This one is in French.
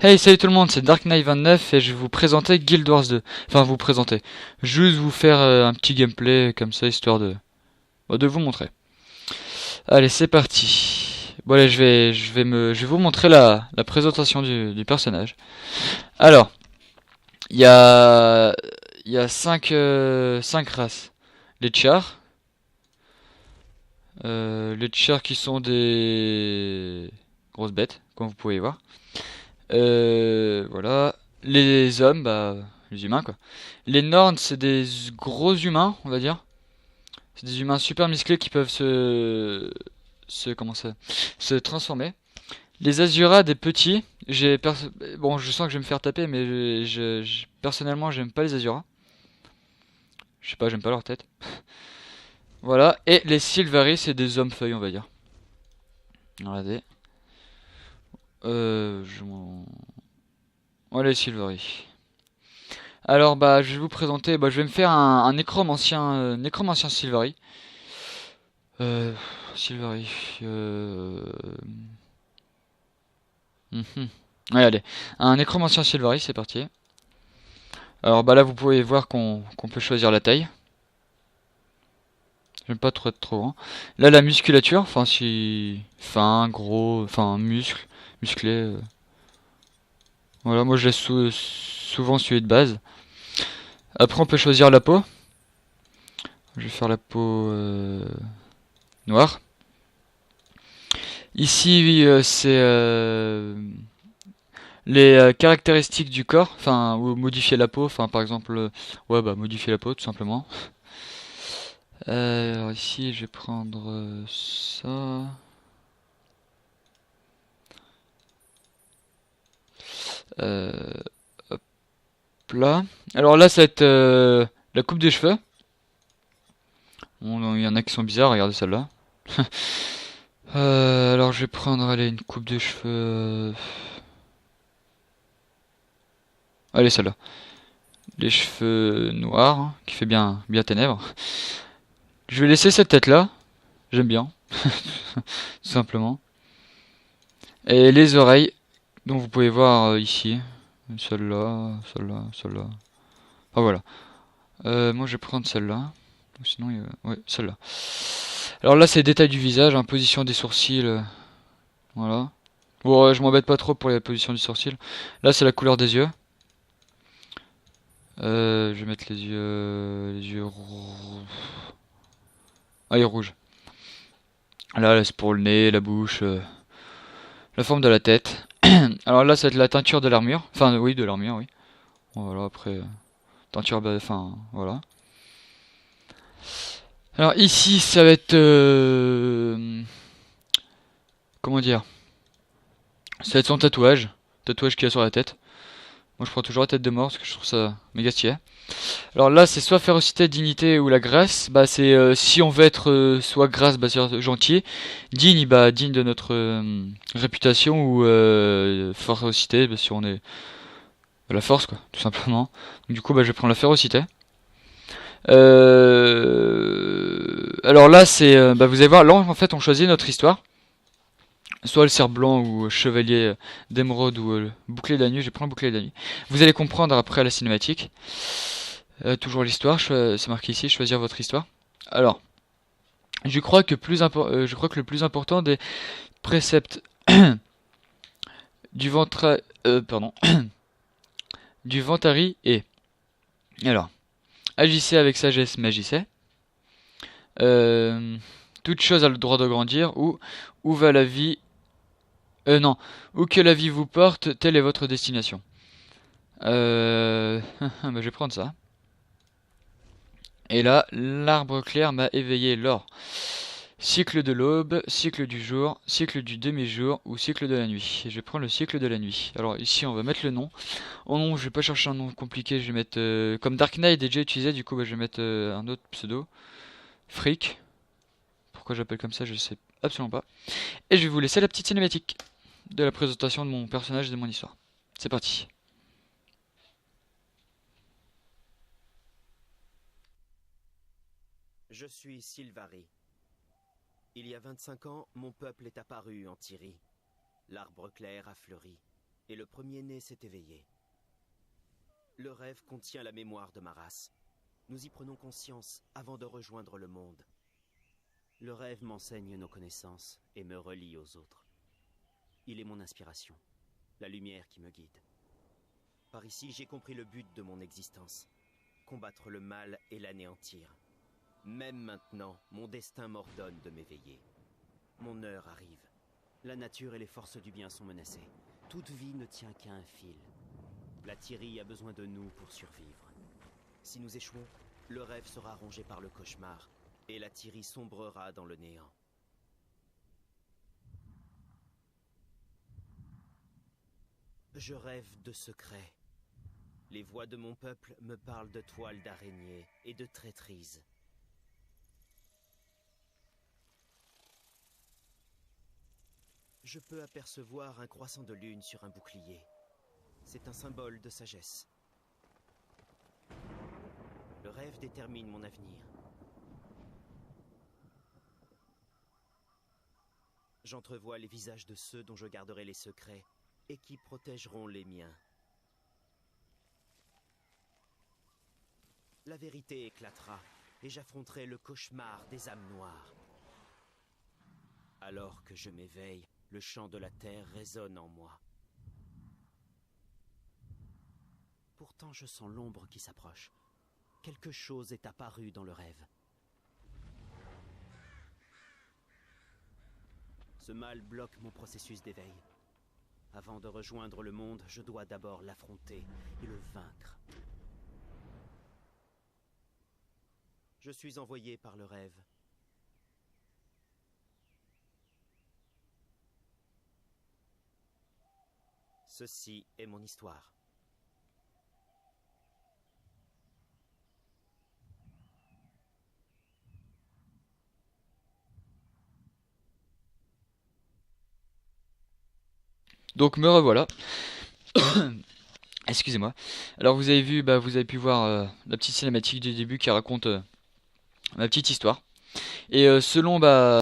Hey, salut tout le monde, c'est Dark Knight 29 et je vais vous présenter Guild Wars 2. Enfin, vous présenter. Juste vous faire un petit gameplay comme ça, histoire de vous montrer. Allez, c'est parti. Bon, allez, je vais vous montrer la présentation du personnage. Alors, il y a, il y a cinq races. Les Chars. Les Chars qui sont des grosses bêtes, comme vous pouvez voir. Voilà. Les hommes, bah, les humains quoi. Les Norns, c'est des gros humains, on va dire. C'est des humains super musclés qui peuvent comment ça, se transformer. Les Azura, des petits. Bon, je sens que je vais me faire taper, mais personnellement, j'aime pas les Azura. Je sais pas, j'aime pas leur tête. Voilà. Et les Silvari, c'est des hommes feuilles, on va dire. Regardez. Je m'en... Voilà les Silvari. Alors bah je vais vous présenter, bah, je vais me faire un nécromancien Silvari. Euh, Silvari. Euh... mhm. Ouais, allez, un nécromancien Silvari, c'est parti. Alors bah là vous pouvez voir qu'on peut choisir la taille. J'aime pas trop être trop grand. Là la musculature, enfin si fin, gros, enfin musclé. Voilà, moi je laisse souvent celui de base. Après on peut choisir la peau. Je vais faire la peau noire. Ici, c'est les caractéristiques du corps, enfin, ou modifier la peau, enfin, par exemple, ouais, bah, modifier la peau, tout simplement. Alors ici, je vais prendre ça. Euh, Hop là. Alors là, ça va être la coupe des cheveux. Bon, il y en a qui sont bizarres, regardez celle-là. Alors je vais prendre, allez, une coupe de cheveux. Allez, celle-là. Les cheveux noirs, hein, qui fait bien ténèbres. Je vais laisser cette tête-là. J'aime bien, tout simplement. Et les oreilles, dont vous pouvez voir ici. Celle-là, celle-là, celle-là. Ah voilà. Moi je vais prendre celle-là. Sinon, ouais, celle-là. Alors là, c'est les détails du visage, hein, position des sourcils. Voilà. Bon, je m'embête pas trop pour les positions du sourcil. Là, c'est la couleur des yeux. Je vais mettre les yeux ah, les rouges. Là, c'est pour le nez, la bouche, la forme de la tête. Alors là, ça va être la teinture de l'armure. Enfin, oui, de l'armure, oui. Voilà, après, teinture, enfin, voilà. Alors ici, ça va être... comment dire? Ça va être son tatouage. Tatouage qu'il a sur la tête. Moi, je prends toujours la tête de mort parce que je trouve ça méga stylé. Alors là, c'est soit férocité, dignité ou la grâce. Bah, c'est si on veut être soit grâce, bah, c'est gentil. Digne, bah, digne de notre réputation ou férocité, bah, si on est la force, quoi, tout simplement. Donc, du coup, bah, je vais prendre la férocité. Alors là, c'est, bah, vous allez voir, là, en fait, on choisit notre histoire. Soit le cerf blanc ou chevalier d'émeraude ou le bouclier de la nuit. Je prends le bouclier de la nuit. Vous allez comprendre après la cinématique. Toujours l'histoire, c'est marqué ici, choisir votre histoire. Alors, je crois que le plus important des préceptes du ventre, pardon, du Vantari est, alors, agissez avec sagesse, mais agissez. Euh, Toute chose a le droit de grandir, ou où va la vie, non, où que la vie vous porte, telle est votre destination. Bah, je vais prendre ça. Et là, l'arbre clair m'a éveillé l'or. Cycle de l'aube, cycle du jour, cycle du demi-jour ou cycle de la nuit. Je vais prendre le cycle de la nuit. Alors ici on va mettre le nom. Oh non, je vais pas chercher un nom compliqué, je vais mettre comme Dark Knight est déjà utilisé, du coup bah, je vais mettre un autre pseudo. Freak. Pourquoi j'appelle comme ça, je sais absolument pas. Et je vais vous laisser la petite cinématique de la présentation de mon personnage et de mon histoire. C'est parti. Je suis Sylvari. Il y a 25 ans, mon peuple est apparu en Tyrie. L'arbre clair a fleuri, et le premier-né s'est éveillé. Le rêve contient la mémoire de ma race. Nous y prenons conscience avant de rejoindre le monde. Le rêve m'enseigne nos connaissances et me relie aux autres. Il est mon inspiration, la lumière qui me guide. Par ici, j'ai compris le but de mon existence. Combattre le mal et l'anéantir. Même maintenant, mon destin m'ordonne de m'éveiller. Mon heure arrive. La nature et les forces du bien sont menacées. Toute vie ne tient qu'à un fil. La Tyrie a besoin de nous pour survivre. Si nous échouons, le rêve sera rongé par le cauchemar, et la Tyrie sombrera dans le néant. Je rêve de secrets. Les voix de mon peuple me parlent de toiles d'araignée et de traîtrises. Je peux apercevoir un croissant de lune sur un bouclier. C'est un symbole de sagesse. Le rêve détermine mon avenir. J'entrevois les visages de ceux dont je garderai les secrets et qui protégeront les miens. La vérité éclatera et j'affronterai le cauchemar des âmes noires. Alors que je m'éveille, le chant de la terre résonne en moi. Pourtant, je sens l'ombre qui s'approche. Quelque chose est apparu dans le rêve. Ce mal bloque mon processus d'éveil. Avant de rejoindre le monde, je dois d'abord l'affronter et le vaincre. Je suis envoyé par le rêve. Ceci est mon histoire. Donc me revoilà. Excusez-moi. Alors vous avez vu, vous avez pu voir la petite cinématique du début qui raconte ma petite histoire. Et selon